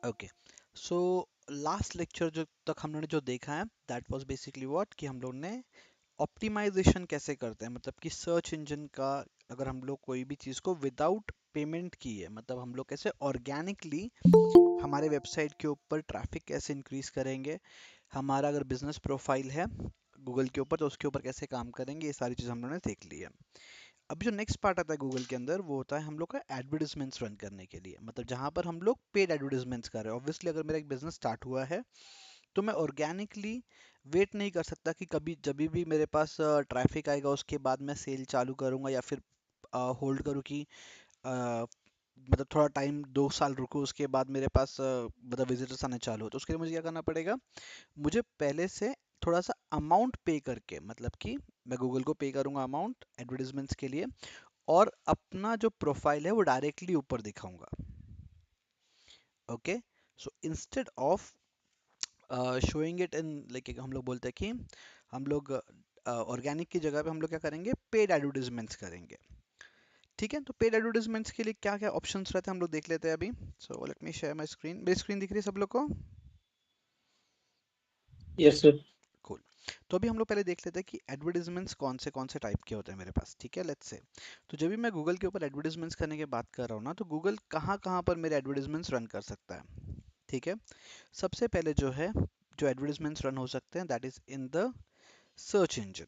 Okay, so last lecture जो तक हम लोगों ने जो देखा है दैट वाज बेसिकली व्हाट कि हम लोग ने ऑप्टिमाइजेशन कैसे करते हैं, मतलब कि सर्च इंजन का अगर हम लोग कोई भी चीज़ को विदाउट पेमेंट किए, मतलब हम लोग कैसे ऑर्गेनिकली हमारे वेबसाइट के ऊपर ट्रैफिक कैसे इंक्रीज करेंगे, हमारा अगर बिजनेस प्रोफाइल है गूगल के ऊपर तो उसके ऊपर कैसे काम करेंगे, ये सारी चीज़ हम लोगों ने देख ली है। अब जो नेक्स्ट पार्ट आता है गूगल के अंदर वो होता है हम लोग का एडवर्टाइजमेंट्स रन करने के लिए, मतलब जहां पर हम लोग पेड एडवर्टाइजमेंट्स कर रहे हैं। ऑब्वियसली अगर मेरा एक बिजनेस स्टार्ट हुआ है तो मैं ऑर्गेनिकली वेट नहीं कर सकता कि कभी जब भी मेरे पास ट्रैफिक आएगा उसके बाद मैं सेल चालू करूंगा या फिर होल्ड करूं कि मतलब थोड़ा टाइम 2 साल रुको उसके बाद मेरे पास मतलब विजिटर्स आने चालू हो। तो उसके लिए मुझे क्या करना पड़ेगा, मुझे पहले से थोड़ा सा अमाउंट पे करके, मतलब कि मैं गूगल को पे करूंगा अमाउंट एडवर्टीजमेंट्स के लिए और अपना जो प्रोफाइल है वो डायरेक्टली ऊपर दिखाऊंगा। Okay, so instead of showing it in like हम लोग बोलते हैं कि हम लोग ऑर्गेनिक की जगह पे हम लोग क्या करेंगे, पेड एडवर्टीजमेंट्स करेंगे। ठीक है, तो पेड एडवर्टीजमेंट्स के लिए क्या क्या ऑप्शंस रहते हैं हम लोग देख लेते हैं अभी। So let me share my screen. मेरी स्क्रीन दिख रही है सब लोग को? Yes, sir. कूल। तो अभी हम लोग पहले देख लेते हैं कि एडवर्टीजमेंट्स कौन से टाइप के होते हैं मेरे पास। ठीक है, लेट्स से तो जब भी मैं गूगल के ऊपर एडवर्टीजमेंट्स करने की बात कर रहा हूँ ना, तो गूगल कहाँ कहाँ पर मेरे एडवर्टीजमेंट्स रन कर सकता है। ठीक है, सबसे पहले जो है जो एडवर्टीजमेंट्स रन हो सकते हैं that is in the search engine.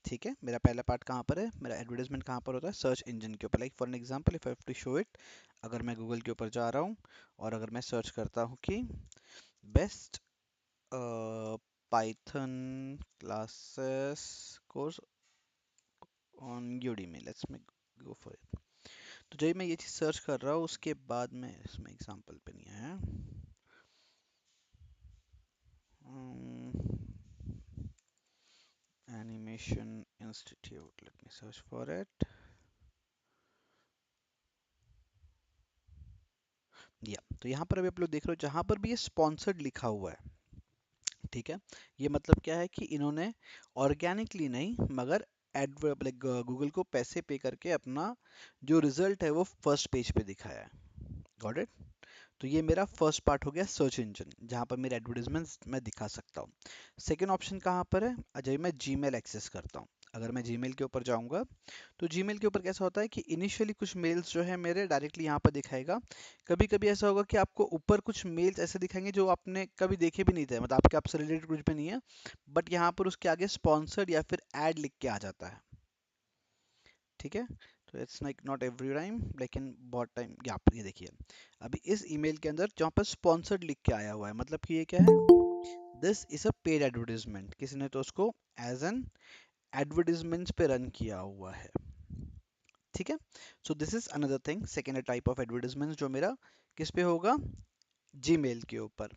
ठीक है, मेरा पहला पार्ट कहाँ पर है, मेरा एडवर्टाइजमेंट कहाँ पर होता है, सर्च इंजन के ऊपर। Like for an example if I have to show it, अगर मैं गूगल के ऊपर जा रहा हूँ और अगर मैं सर्च करता हूँ कि best Python classes course on Udemy, let's may go for it. तो जब मैं ये चीज़ सर्च कर रहा हूँ उसके बाद में इसमें एग्जांपल पे नहीं आया, animation institute, let me search for it. या तो यहाँ पर अभी आप लोग देख रहे हो जहाँ पर भी ये स्पॉन्सर्ड लिखा हुआ है। ठीक है, ये मतलब क्या है कि इन्होंने ऑर्गेनिकली नहीं मगर एडवर्ब लाइक गूगल को पैसे पे करके अपना जो रिजल्ट है वो फर्स्ट पेज पे दिखाया है। Got it? तो ये मेरा फर्स्ट पार्ट हो गया सर्च इंजन, जहाँ पर मेरे एडवर्टीजमेंट्स मैं दिखा सकता हूँ। सेकेंड ऑप्शन कहाँ पर है, जब मैं जीमेल एक्सेस करता हूँ, अगर मैं जीमेल के ऊपर जाऊँगा तो जीमेल के ऊपर कैसा होता है कि इनिशियली कुछ मेल्स जो है मेरे डायरेक्टली यहाँ पर दिखाएगा। कभी कभी ऐसा होगा कि आपको ऊपर कुछ मेल्स ऐसे दिखाएंगे जो आपने कभी देखे भी नहीं थे, मतलब आपके आपसे रिलेटेड कुछ भी नहीं है, बट यहाँ पर उसके आगे स्पॉन्सर्ड या फिर एड लिख के आ जाता है। ठीक है, तो it's like not every time लेकिन बहुत टाइम। ये देखिए अभी इस ईमेल के अंदर जहाँ पर स्पॉन्सर्ड लिख के आया हुआ है, मतलब कि ये क्या है, this is a paid advertisement, किसी ने तो उसको एज एन एडवर्टीजमेंट पे रन किया हुआ है। ठीक है, so this is another thing, second type of advertisement जो मेरा किस पे होगा, जीमेल के ऊपर।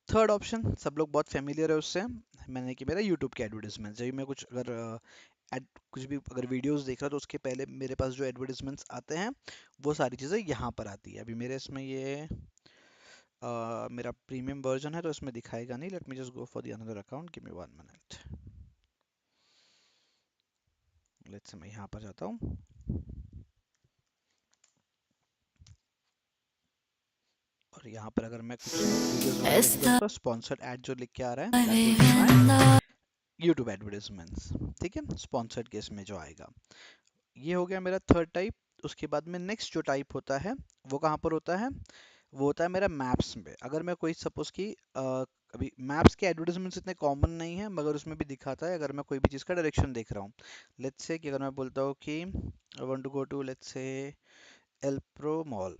थर्ड ऑप्शन सब लोग बहुत फेमिलियर है उससे, मैंने कि मेरा यूट्यूब के एडवर्टीजमेंट, जब भी मैं कुछ अगर कुछ भी अगर वीडियोस देख रहा तो उसके पहले मेरे पास जो एडवर्टीजमेंट्स आते हैं वो सारी चीज़ें यहाँ पर आती है। अभी मेरे इसमें ये मेरा प्रीमियम वर्जन है तो इसमें दिखाएगा नहीं। Late me just go for the another account, give me 1 minute. Let's मैं यहाँ पर जाता हूँ और यहाँ पर अगर मैं कुछ वीडियोस वगैरह देखूँ तो Está उसका स्पॉन्सर्ड ऐड जो लिख के आ रहा है that will be my viviendo. YouTube advertisements. ठीक है, स्पॉन्सर्ड केस में जो आएगा, ये हो गया मेरा थर्ड टाइप। उसके बाद में नेक्स्ट जो टाइप होता है वो कहाँ पर होता है, वो होता है मेरा मैप्स में। अगर मैं कोई सपोज कि अभी मैप्स के एडवर्टाइजमेंट्स इतने कॉमन नहीं है मगर उसमें भी दिखाता है अगर मैं कोई भी चीज़ का डायरेक्शन देख रहा हूँ। लेट्स से कि अगर मैं बोलता हूँ कि I want to go to let's say Elpro mall.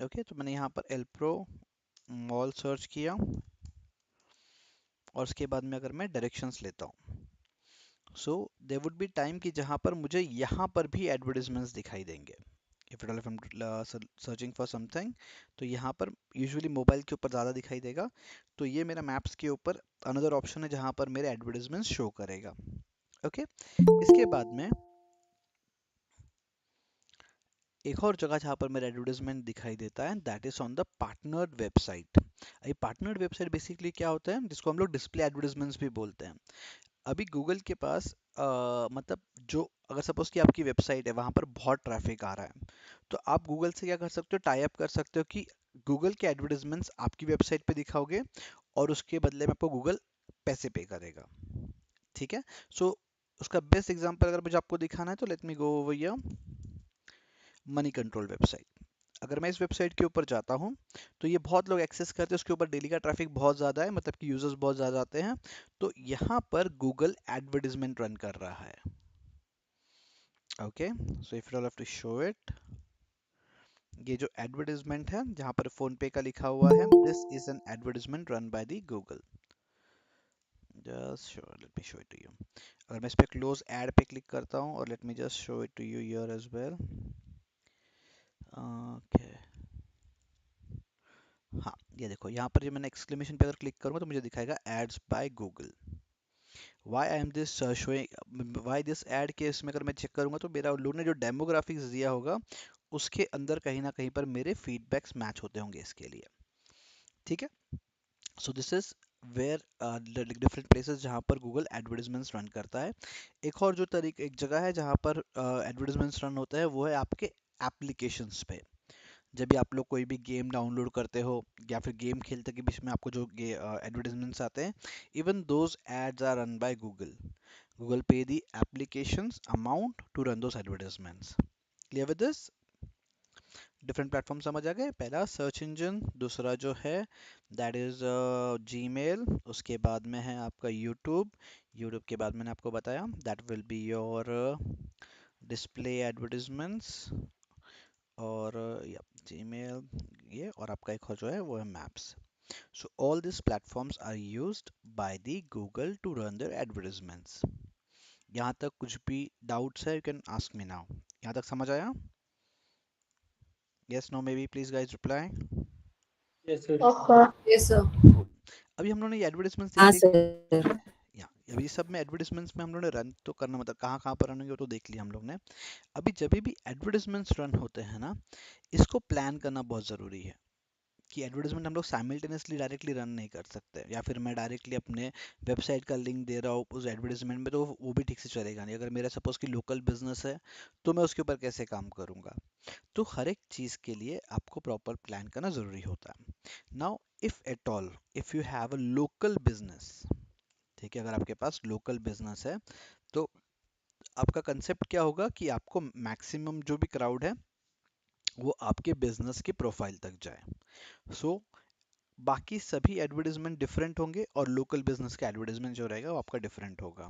Okay, तो मैंने यहाँ पर एल्प्रो मॉल सर्च किया और उसके बाद में अगर मैं डायरेक्शंस लेता हूँ, so there would be time कि जहाँ पर मुझे यहाँ पर भी एडवर्टाइजमेंट्स दिखाई देंगे। If at all if I am searching for something, तो यहाँ पर यूजुअली मोबाइल के ऊपर ज़्यादा दिखाई देगा। तो ये मेरा मैप्स के ऊपर अनदर ऑप्शन है जहाँ पर मेरे एडवर्टाइजमेंट्स शो करेगा। ओके, इसके बाद में एक और जगह जहाँ पर मेरा एडवर्टाइजमेंट दिखाई देता है that is on the partnered website. ये पार्टनर्ड वेबसाइट बेसिकली क्या होता है, जिसको हम लोग डिस्प्ले एडवर्टाइजमेंट्स भी बोलते हैं। अभी गूगल के पास मतलब जो अगर सपोज कि आपकी वेबसाइट है वहां पर बहुत ट्रैफिक आ रहा है, तो आप गूगल से क्या कर सकते हो, टाई अप कर सकते हो कि गूगल के एडवर्टाइजमेंट्स आपकी वेबसाइट पे दिखाओगे और उसके बदले में आपको गूगल पैसे पे करेगा। ठीक है। सो उसका बेस्ट एग्जांपल अगर मुझे आपको दिखाना है तो let me go over here, money control website. अगर मैं इस वेबसाइट के ऊपर जाता हूँ तो ये बहुत लोग एक्सेस करते हैं, उसके ऊपर डेली का ट्रैफिक बहुत ज़्यादा है, मतलब कि यूजर्स बहुत ज़्यादा आते हैं। तो यहाँ पर गूगल एडवर्टाइजमेंट रन कर रहा है। Okay, so if you have to show it, ये जो एडवर्टाइजमेंट है जहाँ पर फोन पे का लिखा हुआ है, this is an advertisement run by the Google. Just show, let me show it to you. अगर मैं इस पे क्लोज एड पे क्लिक करता हूँ और let me just show it to you here as well. Okay, हाँ ये देखो, यहाँ पर जो मैंने एक्सक्लेमेशन पे अगर क्लिक करूँगा तो मुझे दिखाएगा ads by Google. Why I am this showing, why this ad के इसमें अगर मैं चेक करूँगा तो मेरा लोग ने जो डेमोग्राफिक्स दिया होगा उसके अंदर कहीं ना कहीं पर मेरे फीडबैक्स मैच होते होंगे इसके लिए। ठीक है। So this is where different places जहाँ पर गूगल एडवर्टाइजमेंट्स रन करता है। एक और जो तरीका, एक जगह है जहाँ पर एडवर्टाइजमेंट्स रन होता है वो है आपके एप्लीकेशंस पे। जब भी आप लोग कोई भी गेम डाउनलोड करते हो या फिर गेम खेलते के बीच में आपको जो एडवर्टाइजमेंट्स आते हैं, even those ads are run by Google. Google पे the applications amount to run those advertisements. Clear with this? Different platform समझ आ गए। पहला सर्च इंजन, दूसरा जो है दैट इज जीमेल, उसके बाद में है आपका यूट्यूब, यूट्यूब के बाद मैंने आपको बताया that will be your display advertisements, और या जीमेल ये, और आपका एक और जो है वो है maps. So all this platforms are used by the Google to run their advertisements. यहाँ तक कुछ भी डाउट्स है, you can ask me now. यहाँ तक समझ आया? Yes, no, maybe, please guys reply. Yes sir. Yes sir. Cool. अभी हम लोगों ने ये एडवर्टाइजमेंट्स देख हाँ ली। सर। या अभी सब में एडवर्टाइजमेंट्स में हम लोगों ने रन तो करना, मतलब कहाँ कहाँ पर रन होंगे वो तो देख लिया हम लोग ने। अभी जब भी एडवर्टाइजमेंट्स रन होते हैं ना, इसको प्लान करना बहुत ज़रूरी है कि एडवर्टाइजमेंट हम लोग साइमल्टेनियसली डायरेक्टली रन नहीं कर सकते, या फिर मैं डायरेक्टली अपने वेबसाइट का लिंक दे रहा हूँ उस एडवर्टाइजमेंट में तो वो भी ठीक से चलेगा नहीं। अगर मेरा सपोज कि लोकल बिजनेस है तो मैं उसके ऊपर कैसे काम करूँगा? तो हर एक चीज़ के लिए आपको प्रॉपर प्लान करना ज़रूरी होता है। Now if at all, if you have a local business, ठीक है, अगर आपके पास लोकल बिजनेस है तो आपका कंसेप्ट क्या होगा कि आपको मैक्सिमम जो भी क्राउड है वो आपके बिजनेस के प्रोफाइल तक जाए। सो बाकी सभी एडवर्टाइजमेंट डिफरेंट होंगे और लोकल बिजनेस का एडवर्टाइजमेंट जो रहेगा वो आपका डिफरेंट होगा।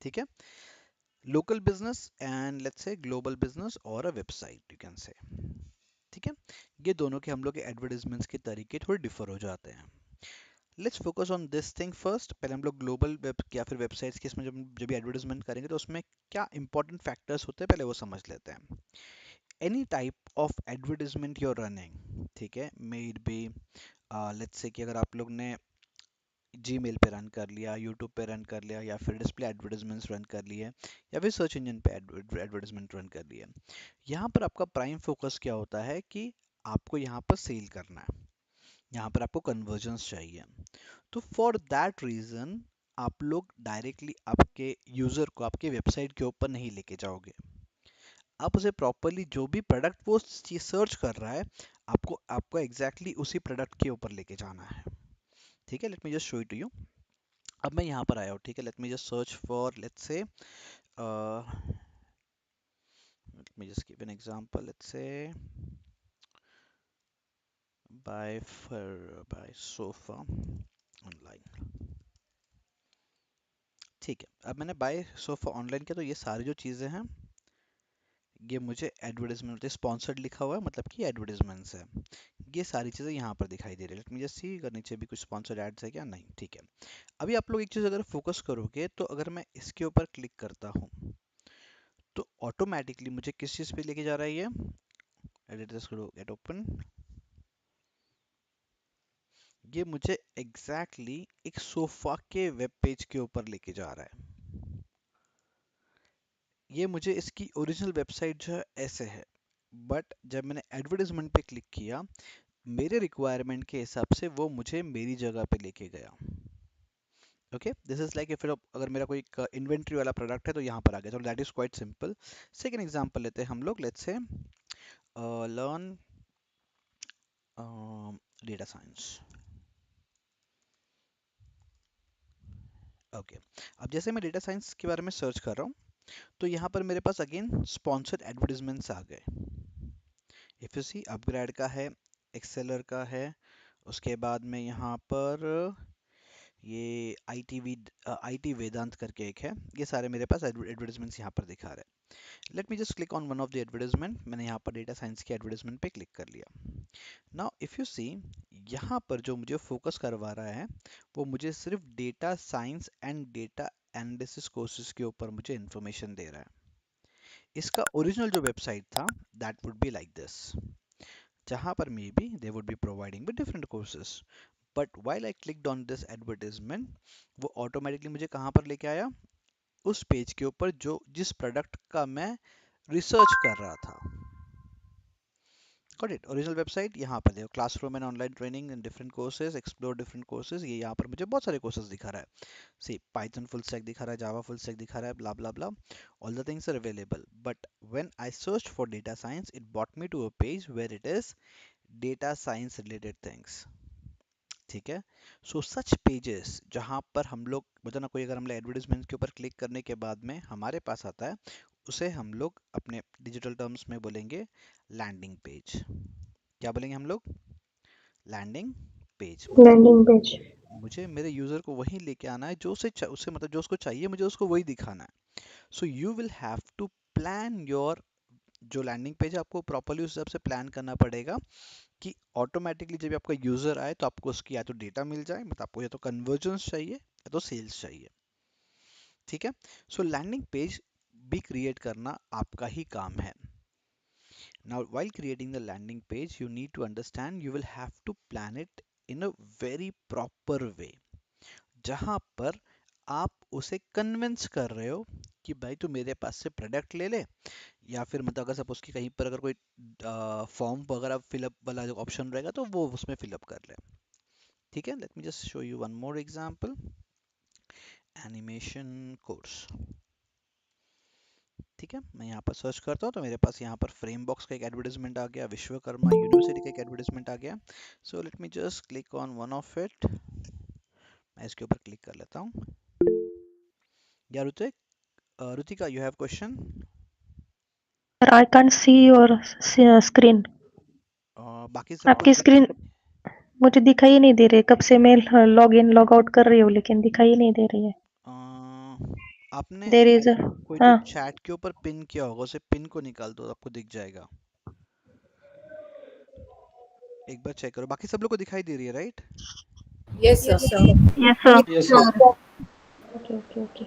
ठीक है। Local business and let's say global business और a website you can say. ठीक है। ये दोनों के हम लोग के एडवर्टाइजमेंट्स के तरीके थोड़े डिफर हो जाते हैं। Let's focus on this thing first. पहले हम लोग ग्लोबल वेब या फिर वेबसाइट्स के इसमें जब भी एडवर्टाइजमेंट करेंगे तो उसमें क्या इंपॉर्टेंट फैक्टर्स होते हैं पहले वो समझ लेते हैं। Any type of advertisement you're running, ठीक है, may it be let's say कि अगर आप लोग ने जीमेल पे रन कर लिया, यूट्यूब पे रन कर लिया, या फिर डिस्प्ले एडवर्टाइजमेंट्स रन कर लिए, या फिर सर्च इंजन पे एडवर्टाइजमेंट रन कर लिए, यहाँ पर आपका प्राइम फोकस क्या होता है कि आपको यहाँ पर सेल करना है, यहाँ पर आपको कन्वर्जन्स चाहिए। तो फॉर दैट रीज़न आप लोग डायरेक्टली आपके यूज़र को आपके वेबसाइट के ऊपर नहीं लेके जाओगे। आप उसे प्रॉपरली जो भी प्रोडक्ट वो सर्च कर रहा है, आपको एग्जैक्टली उसी प्रोडक्ट के ऊपर लेके जाना है। ठीक है। Let me just show it to you. अब मैं यहाँ पर आया हूँ, ठीक है, let me just search for let's say let me just give an example, let's say buy sofa online। ठीक है, अब मैंने बाय सोफा ऑनलाइन किया तो ये सारी जो चीज़ें हैं ये मुझे एडवर्टाइजमेंट स्पॉन्सर्ड लिखा हुआ है, मतलब कि एडवर्टाइजमेंट्स है। ये सारी चीज़ें यहाँ पर दिखाई दे रही है। लेट मी जस्ट सी अगर नीचे भी कुछ स्पॉन्सर्ड एड्स है क्या, नहीं। ठीक है। अभी आप लोग एक चीज़ अगर फोकस करोगे तो अगर मैं इसके ऊपर क्लिक करता हूँ तो ऑटोमेटिकली मुझे किस चीज़ पे लेके जा रहा है ये, गेट ओपन। ये मुझे एग्जैक्टली एक सोफा के वेब पेज के ऊपर लेके जा रहा है। ये मुझे इसकी ओरिजिनल वेबसाइट जो है ऐसे है, बट जब मैंने एडवर्टाइजमेंट पे क्लिक किया मेरे रिक्वायरमेंट के हिसाब से वो मुझे मेरी जगह पे लेके गया। ओके, दिस इज लाइक फिर अगर मेरा कोई इन्वेंट्री वाला प्रोडक्ट है तो यहाँ पर आ गया, तो that is quite simple. Second example लेते हैं हम लोग, let's say learn data science. Okay, अब जैसे मैं डेटा साइंस के बारे में सर्च कर रहा हूँ, तो यहाँ पर मेरे पास अगेन स्पॉन्सर्ड एडवर्टीजमेंट्स आ गए। इफ यू सी, अपग्रेड का है, एक्सेलर का है, उसके बाद में यहाँ पर ये आई टी वेदांत करके एक है। ये सारे मेरे पास एडवर्टीजमेंट्स यहाँ पर दिखा रहे हैं। Late me just click on one of the advertisement. मैंने यहाँ पर डेटा साइंस की एडवर्टीजमेंट पे क्लिक कर लिया। नाउ इफ यू सी, यहाँ पर जो मुझे फोकस करवा रहा है वो मुझे सिर्फ data science and data analysis courses के ऊपर मुझे इंफॉर्मेशन दे रहा है। इसका ओरिजिनल जो वेबसाइट था, that would be like this, जहाँ पर may be they would be providing with different courses. But while I clicked on this advertisement, वो ऑटोमेटिकली मुझे कहाँ पर लेके आया, उस पेज के ऊपर जो जिस प्रोडक्ट का मैं रिसर्च कर रहा था। गॉट इट, ओरिजिनल वेबसाइट यहाँ पर देखो, classroom and online training and different courses, explore different courses. ये यहाँ पर मुझे बहुत सारे कोर्सेज दिखा रहा है। सी, पाइथन फुल स्टैक दिखा रहा है, जावा फुल स्टैक दिखा रहा है, blah blah blah, all the things are available. But when I search for data science, it brought me to a page where it is data science related things। ठीक है, सो सच pages जहां पर हम लोग मतलब ना, कोई अगर हम लोग एडवर्टीजमेंट के ऊपर क्लिक करने के बाद में हमारे पास आता है, उसे हम लोग अपने डिजिटल टर्म्स में बोलेंगे लैंडिंग पेज। क्या बोलेंगे हम लोग? Landing page. मतलब लैंडिंग पेज। मुझे मेरे यूजर को वही लेके आना है जो उसे मतलब जो उसको चाहिए, मुझे उसको वही दिखाना है। So you will have to plan your जो लैंडिंग पेज है, आपको प्रॉपरली उस हिसाब से प्लान करना पड़ेगा कि ऑटोमेटिकली जब आपका यूजर आए तो आपको उसकी या तो डेटा मिल जाए, मतलब आपको या तो कन्वर्जन्स चाहिए या तो सेल्स चाहिए। ठीक है, सो लैंडिंग पेज भी क्रिएट करना आपका ही काम है। Now while creating the landing page, you need to understand, you will have to plan it in a very proper way, जहां पर आप उसे कन्विंस कर रहे हो कि भाई तू मेरे पास से प्रोडक्ट ले ले, या फिर मतलब अगर सपोज कि कहीं पर अगर कोई फॉर्म वगैरह फिलअप वाला जो ऑप्शन रहेगा तो वो उसमें फिलअप कर ले। ठीक है, let me just show you one more example, animation course. ठीक है, मैं यहाँ पर सर्च करता हूँ तो मेरे पास यहाँ पर फ्रेम बॉक्स का एक एडवर्टाइजमेंट आ गया, विश्वकर्मा यूनिवर्सिटी का एक एडवर्टाइजमेंट आ गया। So let me just click on one of it. मैं इसके ऊपर क्लिक कर लेता हूँ। या Rutika, you have question? I can't see your screen. बाकी सबको आपकी स्क्रीन मुझे दिखाई नहीं दे रही है। कब से मैं लॉग इन लॉग आउट कर रही हूँ लेकिन दिखाई नहीं दे रही है। आपने देयर इज कोई तो हाँ। चैट के ऊपर पिन किया होगा, उसे पिन को निकाल दो, आपको दिख जाएगा। एक बार चेक करो, बाकी सब लोग को दिखाई दे रही है, right? Yes, sir. Yes sir. Yes, sir. Okay okay okay.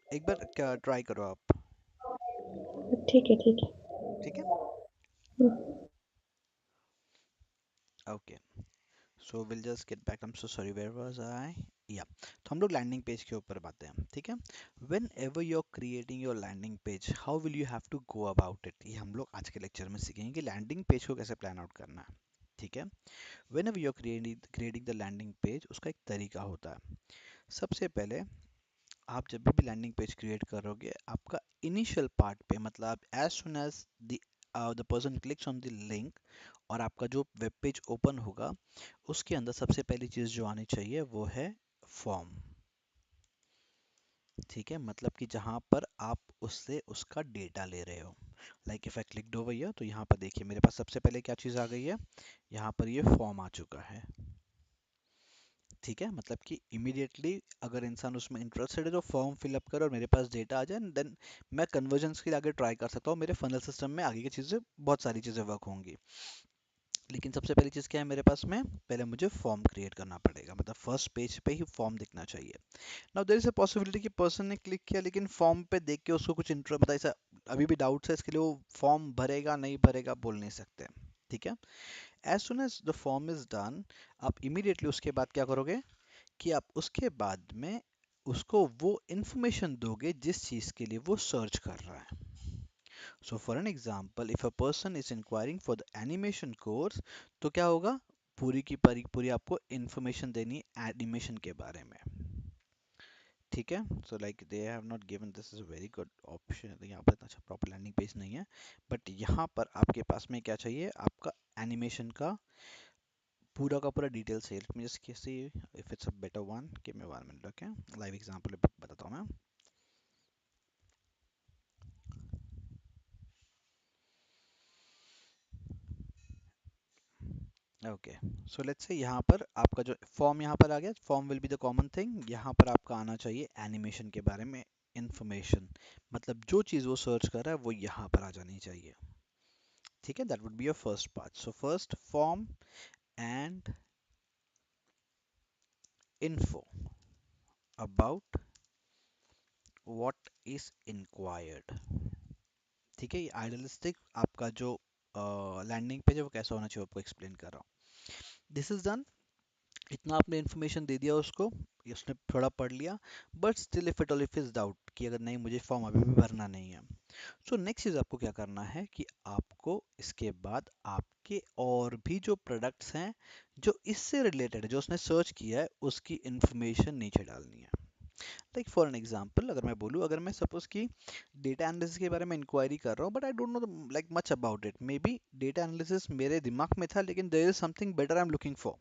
एक बार क्या ट्राई करो आप। ठीक है ठीक है। ठीक है, hmm, okay, so will just get back, I am so sorry, where was I? Yeah, तो हम लोग लैंडिंग पेज के ऊपर बातें हैं। ठीक है, whenever you are creating your landing page, how will you have to go about it, ये हम लोग आज के लेक्चर में सीखेंगे कि लैंडिंग पेज को कैसे प्लान आउट करना है। ठीक है, whenever you are creating the landing page, उसका एक तरीका होता है। सबसे पहले आप जब भी लैंडिंग पेज क्रिएट करोगे, आपका इनिशियल पार्ट पे, मतलब as soon as the person clicks on the link और आपका जो वेब पेज ओपन होगा, उसके अंदर सबसे पहली चीज़ जो आनी चाहिए वो है फॉर्म। ठीक है, मतलब कि जहाँ पर आप उससे उसका डेटा ले रहे हो। Like if I click over here, तो यहाँ पर देखिए मेरे पास सबसे पहले क्या चीज़ आ गई है, यहाँ पर ये फॉर्म आ चुका है। ठीक है, मतलब कि इमीडिएटली अगर इंसान उसमें इंटरेस्टेड है तो फॉर्म फिलअप करे और मेरे पास डेटा आ जाए, देन मैं कन्वर्जन्स के लिए आगे ट्राई कर सकता हूँ, मेरे फनल सिस्टम में आगे की चीज़ें, बहुत सारी चीज़ें वर्क होंगी। लेकिन सबसे पहली चीज़ क्या है मेरे पास में, पहले मुझे फॉर्म क्रिएट करना पड़ेगा, मतलब फर्स्ट पेज पे ही फॉर्म दिखना चाहिए। Now there is a possibility कि पर्सन ने क्लिक किया लेकिन फॉर्म पे देख के उसको कुछ इंटरेस्ट, मतलब ऐसा अभी भी डाउट्स है, इसके लिए वो फॉर्म भरेगा नहीं भरेगा बोल नहीं सकते। ठीक है, as soon as the form is done, आप इमीडिएटली उसके बाद क्या करोगे कि आप उसके बाद में उसको वो इंफॉर्मेशन दोगे जिस चीज़ के लिए वो सर्च कर रहा है। So for an example, if a person is inquiring for the animation course, तो क्या होगा, पूरी की पूरी आपको इंफॉर्मेशन देनी है एनिमेशन के बारे में। ठीक है, so like they have not given this is a very good option, यहाँ पर इतना अच्छा प्रॉपर लैंडिंग पेज नहीं है, बट यहाँ पर आपके पास में क्या चाहिए, आपका एनिमेशन का पूरा पूरा डिटेल्स है। Let me just see if it's a better one, give me 1 minute, okay. Live example बताता हूँ मैं। ओके, सो लेट्स से यहाँ पर आपका जो फॉर्म यहाँ पर आ गया, form will be the common thing. यहाँ पर आपका आना चाहिए एनिमेशन के बारे में इंफॉर्मेशन, मतलब जो चीज़ वो सर्च कर रहा है वो यहाँ पर आ जानी चाहिए। ठीक है, that would be your first part. So first form and info about what is inquired। ठीक है, ये आइडियलिस्टिक आपका जो लैंडिंग पेज है वो कैसा होना चाहिए आपको एक्सप्लेन कर रहा हूँ। This is done. इतना आपने इन्फॉर्मेशन दे दिया उसको, ये उसने थोड़ा पढ़ लिया, but still if it all if is doubt कि अगर नहीं मुझे फॉर्म अभी भी भरना नहीं है, सो नेक्स्ट चीज आपको क्या करना है कि आपको इसके बाद आपके और भी जो प्रोडक्ट्स हैं जो इससे रिलेटेड है, जो उसने सर्च किया है, उसकी इंफॉर्मेशन नीचे डालनी है। लाइक फॉर एन एग्जांपल अगर मैं बोलूँ, अगर मैं सपोज कि डेटा एनालिसिस के बारे में इंक्वायरी कर रहा हूँ, but I don't know like much about it, maybe data analysis मेरे दिमाग में था लेकिन there is something better I am looking for.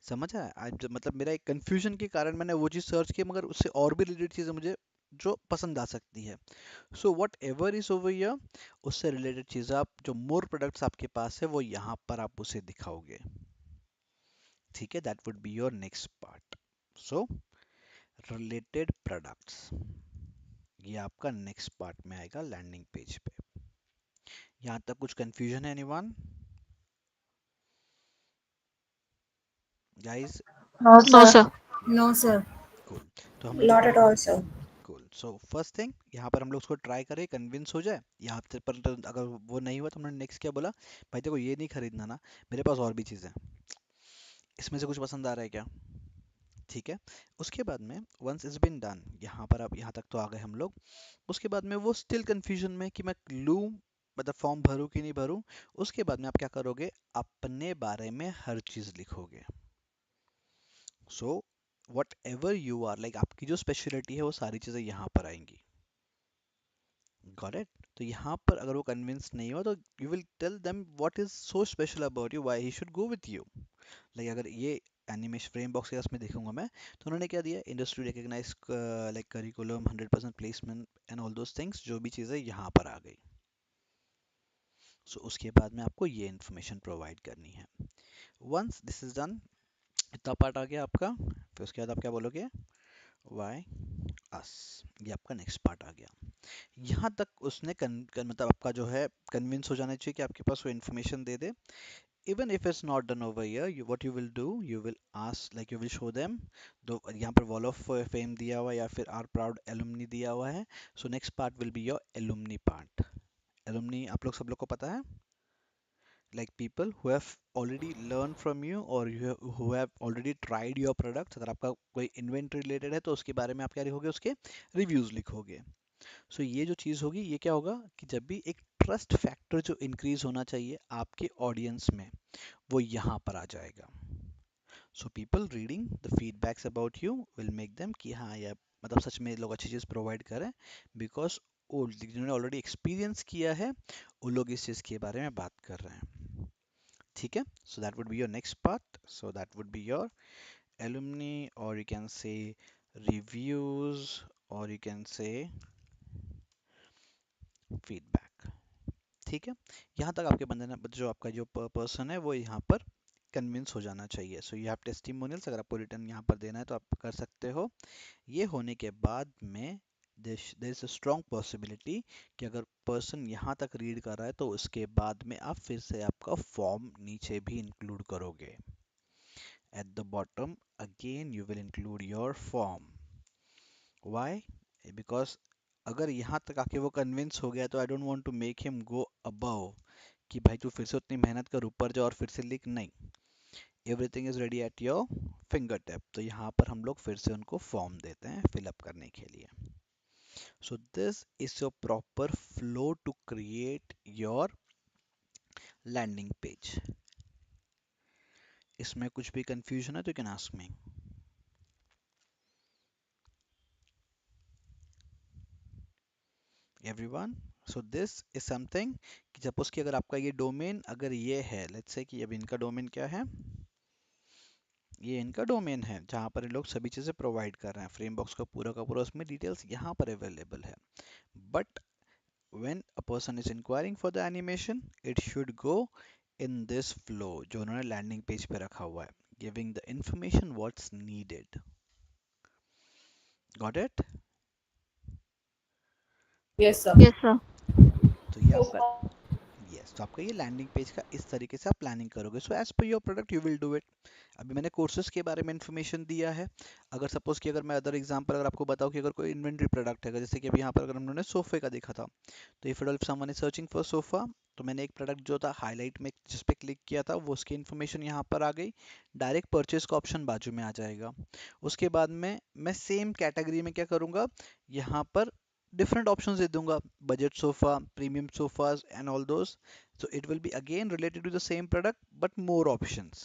समझ आया आज, मतलब मेरा एक कंफ्यूजन के कारण मैंने वो चीज़ सर्च की, मगर उससे और भी रिलेटेड चीज़ें मुझे जो पसंद आ सकती है। So what ever is over here, उससे रिलेटेड चीज़ आप जो मोर प्रोडक्ट्स आपके पास है वो यहाँ पर आप उसे दिखाओगे। ठीक है, that would be your next part. So related products, ये आपका नेक्स्ट पार्ट में आएगा लैंडिंग पेज पे। यहाँ तक कुछ कंफ्यूजन है anyone guys? No No, sir. sir. No, sir. Cool. तो हम लोग जो Not at all, sir. Cool, so first thing यहाँ पर हम लोग उसको ट्राई करें, कन्विंस हो जाए यहाँ पर, तो अगर वो नहीं हुआ तो हमने नेक्स्ट क्या बोला, भाई देखो ये नहीं खरीदना ना, मेरे पास और भी चीज़ें हैं, इसमें से कुछ पसंद आ रहा है क्या? ठीक है, उसके बाद में वंस इज बिन डन, यहाँ पर अब यहाँ तक तो आ गए हम लोग। उसके बाद में वो स्टिल कंफ्यूजन में कि मैं लूँ, मतलब फॉर्म भरूँ कि नहीं भरूँ, उसके बाद में आप क्या करोगे, अपने बारे में हर चीज़ लिखोगे। So whatever you are, like आपकी जो स्पेशलिटी है वो सारी चीज़ें यहाँ पर आएंगी। Got it? तो यहाँ पर अगर वो कन्विंस नहीं हो तो you will tell them what is so special about you, why he should go with you. Like अगर ये एनिमेशन फ्रेम बॉक्स के उसमें देखूंगा मैं, तो उन्होंने क्या दिया, industry recognise like curriculum, 100% placement and all those things, जो भी चीज़ें यहाँ पर आ गई। सो उसके बाद में आपको ये इन्फॉर्मेशन प्रोवाइड करनी है। वंस दिस इज डन, इतना पार्ट आ गया आपका, फिर उसके बाद आप क्या बोलोगे, वाई अस, ये आपका नेक्स्ट पार्ट आ गया। यहाँ तक उसने मतलब आपका जो है कन्विंस हो जाना चाहिए कि आपके पास वो information they they. even if it's not done over here, what you will do, you will ask, like you will show them, तो यहाँ पर wall of fame दिया हुआ है या फिर our proud alumni दिया हुआ है, so next part will be your alumni part। alumni आप लोग सब लोग को पता है, like people who have already learned from you or who have already tried your products। अगर आपका कोई इन्वेंटरी रिलेटेड है तो उसके बारे में आप क्या लिखोगे, उसके रिव्यूज लिखोगे। सो ये जो चीज़ होगी, ये क्या होगा कि जब भी एक ट्रस्ट फैक्टर जो इंक्रीज होना चाहिए आपके ऑडियंस में, वो यहाँ पर आ जाएगा। So people reading the feedbacks about you will make them कि हाँ यार, मतलब सच में लोग अच्छी चीज़ प्रोवाइड करें, बिकॉज वो जिन्होंने ऑलरेडी एक्सपीरियंस किया है वो लोग इस चीज़ के बारे में बात कर रहे हैं। ठीक है, so that would be your next part, so that would be your alumni, or you can say reviews, or you can say feedback। ठीक है, यहाँ तक आपके बंदे ने, जो आपका जो पर्सन है वो यहाँ पर कन्विंस हो जाना चाहिए। सो यू हैव टेस्टिमोनियल्स, अगर आपको रिटर्न यहाँ पर देना है तो आप कर सकते हो। ये होने के बाद में there is a strong possibility कि अगर पर्सन यहाँ तक रीड कर रहा है तो उसके बाद में आप फिर से आपका फॉर्म नीचे भी इंक्लूड करोगे। At the bottom again you will include your form. Why? Because अगर यहाँ तक आके वो कन्विंस हो गया तो I don't want to make him go above, कि भाई तू फिर से उतनी मेहनत कर, ऊपर जा और फिर से लिख, नहीं। Everything is ready at your finger tip, तो यहाँ पर हम लोग फिर से उनको फॉर्म देते हैं फिलअप करने के लिए। So this is your proper flow to create your landing page. इसमें कुछ भी कंफ्यूजन है तो you can ask me. Everyone, so this is something कि सपोज कि अगर आपका ये डोमेन अगर ये है, लेट्स से कि अब इनका डोमेन क्या है, ये इनका डोमेन है जहाँ पर ये लोग सभी चीज़ें प्रोवाइड कर रहे हैं, फ्रेमबॉक्स का पूरा उसमें डिटेल्स यहाँ पर अवेलेबल है। But when a person is inquiring for the animation, it should go in this flow जो उन्होंने लैंडिंग पेज पे रखा हुआ है, giving the information what's needed. Got it? Yes, sir. Yes, sir. तो ये आपका, यस, तो आपका ये लैंडिंग पेज का इस तरीके से आप प्लानिंग करोगे। So as per your product you will do it. अभी मैंने कोर्सेज के बारे में इन्फॉर्मेशन दिया है। अगर सपोज कि अगर मैं अदर एग्जांपल अगर आपको बताऊं कि अगर कोई इन्वेंटरी प्रोडक्ट है, जैसे कि अभी यहाँ पर अगर हमने सोफे का देखा था, तो if someone is searching for sofa, तो मैंने एक प्रोडक्ट जो था हाईलाइट में जिस पे क्लिक किया था वो उसकी इन्फॉर्मेशन यहाँ पर आ गई, डायरेक्ट परचेज का ऑप्शन बाजू में आ जाएगा। उसके बाद में मैं सेम कैटेगरी में क्या करूँगा, यहाँ पर डिफरेंट ऑप्शंस दे दूंगा, budget sofa, premium sofas and all those. So it will be again related to the same product but more options।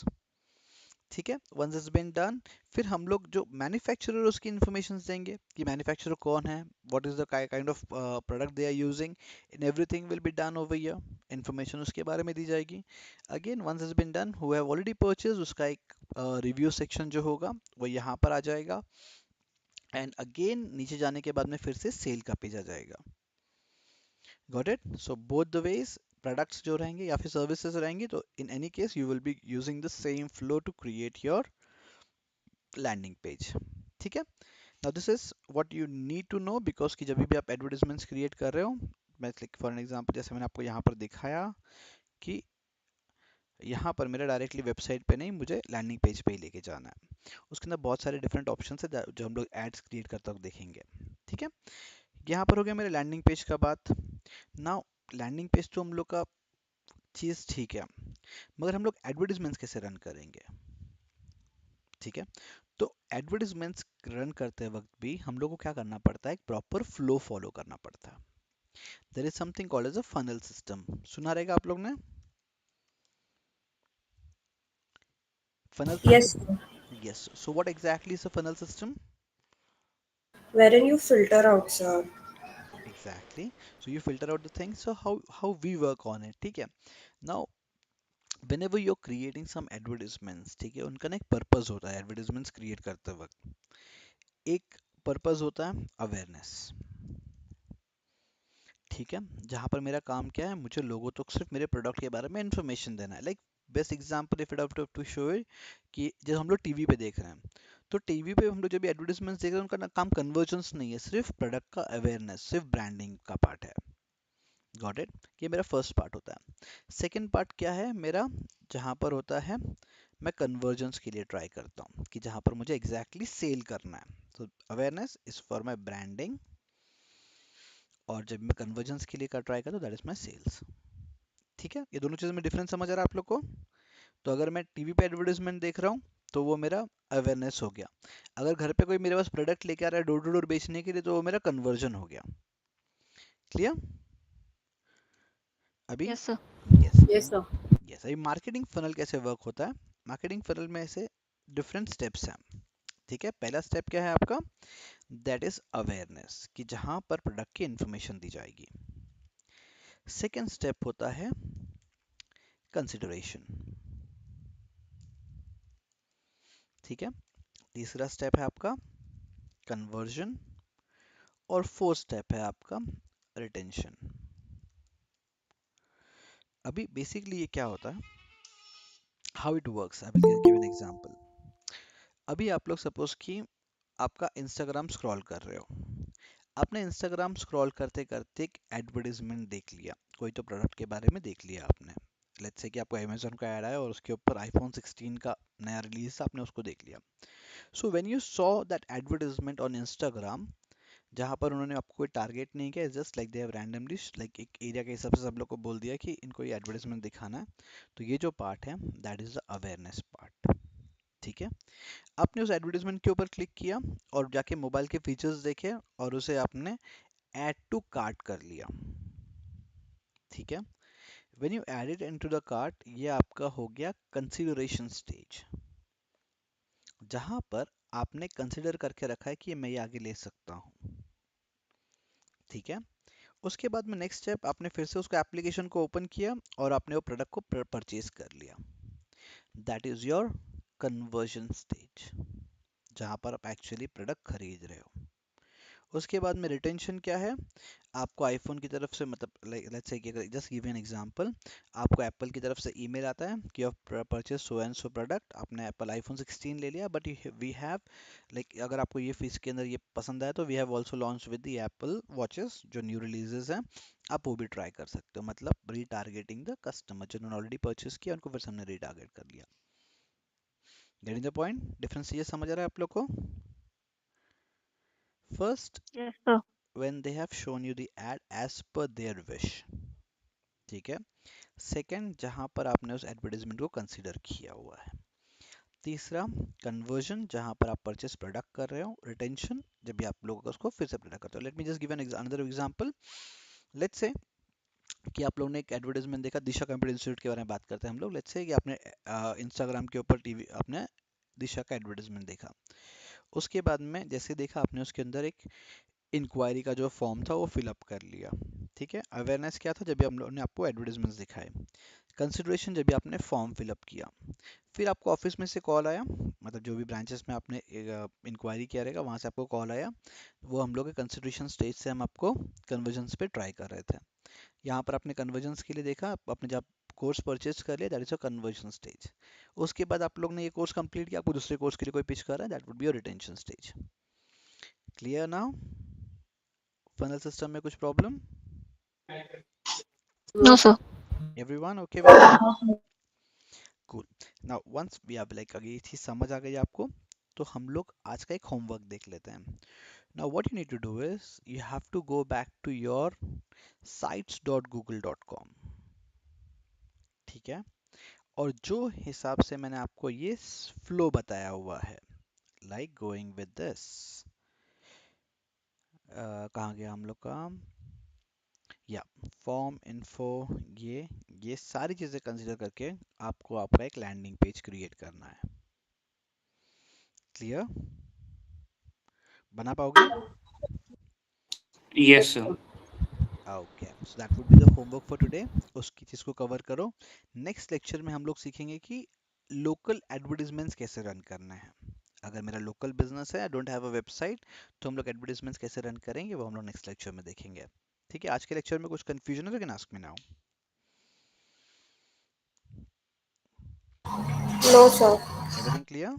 ठीक है, once it's been done, फिर हम लोग जो मैन्युफैक्चरर उसकी इंफॉर्मेशन देंगे कि मैन्युफैक्चरर कौन है, what is the kind of product they are using, in everything will be done over here, information उसके बारे में दी जाएगी। Again once it's been done, who have already purchase, उसका एक रिव्यू सेक्शन जो होगा वो यहाँ पर आ जाएगा, एंड अगेन नीचे जाने के बाद में फिर से सेल का पेज आ जाएगा। Got it? So both the ways products जो रहेंगे या फिर सर्विसेज रहेंगी, तो in any case you will be using the same flow to create your landing page. ठीक है, now this is what you need to know, because कि जब भी आप एडवर्टाइजमेंट्स क्रिएट कर रहे हो, मैं फॉर एन एग्जांपल जैसे मैंने आपको यहाँ पर दिखाया कि यहाँ पर मेरा डायरेक्टली वेबसाइट पे नहीं, मुझे लैंडिंग पेज पे ही लेके जाना है। उसके अंदर बहुत सारे डिफरेंट ऑप्शन है जो हम लोग एड्स क्रिएट करते वक्त देखेंगे। ठीक है, यहाँ पर हो गया मेरे लैंडिंग पेज का बात। नाउ लैंडिंग पेज तो हम लोग का चीज़ ठीक है, मगर हम लोग एडवर्टीजमेंट्स कैसे रन करेंगे? ठीक है, तो एडवर्टीजमेंट्स रन करते वक्त भी हम लोग को क्या करना पड़ता है, एक प्रॉपर फ्लो फॉलो करना पड़ता है। There is something called as a funnel system, सुना रहेगा आप लोग ने, funnel Yes, system. sir. Yes, so what exactly is a funnel system? Wherein you filter out, sir. Exactly, so you filter out the things, so how we work on it. ठीक है, now whenever you're creating some advertisements, ठीक है, उनका ना एक purpose होता है advertisements create करते वक्त। एक पर्पस होता है अवेयरनेस, ठीक है, जहाँ पर मेरा काम क्या है, मुझे लोगों तक सिर्फ मेरे प्रोडक्ट के बारे में इंफॉर्मेशन देना है। Like best example if it to show it, कि जब हम लोग टीवी पे देख रहे हैं, तो टीवी पे हम लोग जब एडवर्टीजमेंट्स देख रहे हैं, उनका काम कन्वर्जेंस नहीं है, सिर्फ प्रोडक्ट का अवेयरनेस, सिर्फ ब्रांडिंग का पार्ट है। Got it? ये मेरा फर्स्ट पार्ट होता है। सेकेंड पार्ट क्या है मेरा, जहाँ पर होता है मैं कन्वर्जेंस के लिए ट्राई करता हूँ, कि जहाँ पर मुझे एग्जैक्टली सेल करना है। तो awareness is for my branding, और जब मैं कन्वर्जेंस के लिए का ट्राई करता हूँ दैट इज माई सेल्स। ठीक है, ये दोनों चीज़ों में डिफरेंस समझ आ रहा है आप लोग को? तो अगर मैं टीवी पे एडवर्टाइजमेंट देख रहा हूँ तो वो मेरा अवेयरनेस हो गया, अगर घर पे कोई मेरे पास प्रोडक्ट लेके आ रहा है डोर टू डोर बेचने के लिए, तो वो मेरा कन्वर्जन हो गया। क्लियर अभी? Yes, sir. Yes, Yes, sir. Yes, अभी मार्केटिंग फनल कैसे वर्क होता है, मार्केटिंग फनल में ऐसे डिफरेंट स्टेप्स हैं। ठीक है, पहला स्टेप क्या है आपका, दैट इज अवेयरनेस, कि जहां पर प्रोडक्ट की इंफॉर्मेशन दी जाएगी। सेकेंड स्टेप होता है कंसिडरेशन। ठीक है, तीसरा स्टेप है आपका कन्वर्जन, और फोर्थ स्टेप है आपका रिटेंशन। अभी बेसिकली ये क्या होता है, how it works, I will give an example. अभी आप लोग सपोज कि आपका इंस्टाग्राम स्क्रॉल कर रहे हो, आपने इंस्टाग्राम स्क्रॉल करते करते एक एडवर्टीजमेंट देख लिया, कोई तो प्रोडक्ट के बारे में देख लिया आपने, लेट्स से कि आपको अमेजोन का ऐड आया और उसके ऊपर आईफोन 16 का नया रिलीज था, आपने उसको देख लिया। So when you saw that advertisement on Instagram, जहाँ पर उन्होंने आपको कोई टारगेट नहीं किया, just like they have randomly like एक एरिया के हिसाब से सब लोग को बोल दिया कि इनको ये एडवर्टीजमेंट दिखाना है, तो ये जो पार्ट है that is the awareness part. ठीक है, आपने उस एडवर्टीजमेंट के ऊपर क्लिक किया और जाके मोबाइल के फीचर्स देखे और उसे आपने ऐड टू कार्ट कर लिया। ठीक है, when you add it into the cart, ये आपका हो गया कंसीडरेशन स्टेज, जहां पर आपने कंसिडर करके रखा है कि मैं ये आगे ले सकता हूँ। ठीक है, उसके बाद में नेक्स्ट स्टेप, आपने फिर से उसको एप्लीकेशन को ओपन किया और आपने वो प्रोडक्ट को परचेज कर लिया। That is your conversion stage, जहां पर आप एक्चुअली प्रोडक्ट खरीद रहे हो। उसके बाद में रिटेंशन क्या है, आपको आईफोन की तरफ से, मतलब लेट्स से कि अगर जस्ट गिव एन एग्जांपल, आपको एप्पल की तरफ से ईमेल आता है कि आप purchase so and so product, आपने एप्पल आईफोन 16 ले लिया, बट वी हैव लाइक, अगर आपको ये फीस के अंदर ये पसंद आए तो we have also launch with the Apple watches, जो न्यू रिलीजेस हैं, आप वो भी ट्राई कर सकते हो। मतलब रीटारगेटिंग द कस्टमर, जिन्होंने ऑलरेडी परचेज किया उनको फिर से हमने रीटारगेट कर लिया। Getting the point? डिफरेंस ये समझ आ रहा है आप लोग को? First, Yes, sir. when they have shown you the ad as per their wish, ठीक है। सेकंड, जहां पर आपने उस एडवर्टाइजमेंट को कंसीडर किया हुआ है। तीसरा, कन्वर्जन, जहां पर आप परचेस प्रोडक्ट कर रहे हो। रिटेंशन, जब भी आप लोगों को उसको फिर से प्रोडक्ट करते हो। Late me just give an another example. Let's say कि आप लोगों ने एक एडवर्टाइजमेंट देखा, दिशा कंप्यूटर इंस्टीट्यूट के बारे में बात करते हैं हम लोग। लेट्स से कि आपने इंस्टाग्राम के ऊपर टीवी आपने दिशा का एडवर्टाइजमेंट देखा। उसके बाद में जैसे देखा आपने, उसके अंदर एक इंक्वायरी का जो फॉर्म था वो फिलअप कर लिया। ठीक है, अवेयरनेस क्या था, जब भी हम लोगों ने आपको एडवर्टाइजमेंट्स दिखाए। कंसिडरेशन, जब भी आपने फॉर्म फिलअप किया। फिर आपको ऑफिस में से कॉल आया, मतलब जो भी ब्रांचेस में आपने इंक्वायरी किया रहेगा वहाँ से आपको कॉल आया, वो हम लोग के कंसिडरेशन स्टेज से हम आपको कन्वर्जन्स पे ट्राई कर रहे थे। यहाँ पर आपने कन्वर्जन्स के लिए देखा, आपने जब कोर्स परचेज कर लिया, that is a conversion stage. उसके बाद आप लोग ने ये कोर्स कंप्लीट किया, आपको दूसरे कोर्स के लिए कोई पिच कर रहा है, that would be your retention stage. Clear now? Funnel system में कुछ problem? No, sir. Everyone okay with it? Cool. Now once we have like, अगर ये चीज समझ आ गई आपको, तो हम लोग आज का एक होमवर्क देख लेते हैं। Now what you need to do is you have to go back to your sites.google.com। ठीक है, और जो हिसाब से मैंने आपको ये फ्लो बताया हुआ है, लाइक गोइंग विद दिस, कहाँ गया हम लोग का, या फॉर्म इन्फो, ये सारी चीजें कंसीडर करके आपको आपका एक लैंडिंग पेज क्रिएट करना है। क्लियर? बना पाओगे? Yes, Yes, sir. sir. Okay, so that would be the homework for today. उसकी चीज को कवर करो। नेक्स्ट लेक्चर में हम लोग सीखेंगे कि लोकल एडवर्टीजमेंट्स कैसे रन करना है। अगर मेरा लोकल बिजनेस है, I don't have a website, तो हम लोग एडवर्टीजमेंट्स कैसे रन करेंगे वो हम लोग नेक्स्ट लेक्चर में देखेंगे। ठीक है, आज के लेक्चर में कुछ कंफ्यूजन है तो can ask me now. No, sir. Everything clear?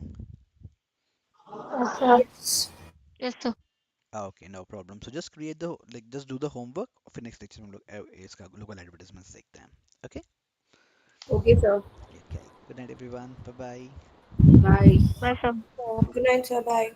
Yes, sir. Yes. Yes, sir. Okay, no problem. So just create the, like just do the homework, फिर नेक्स्ट लेक्चर में हम लोग इसका लोकल एडवर्टीजमेंट्स देखते हैं। Okay, Okay, sir. Okay, good night everyone, bye bye. Bye. Bye, sir. Good night, sir. Bye.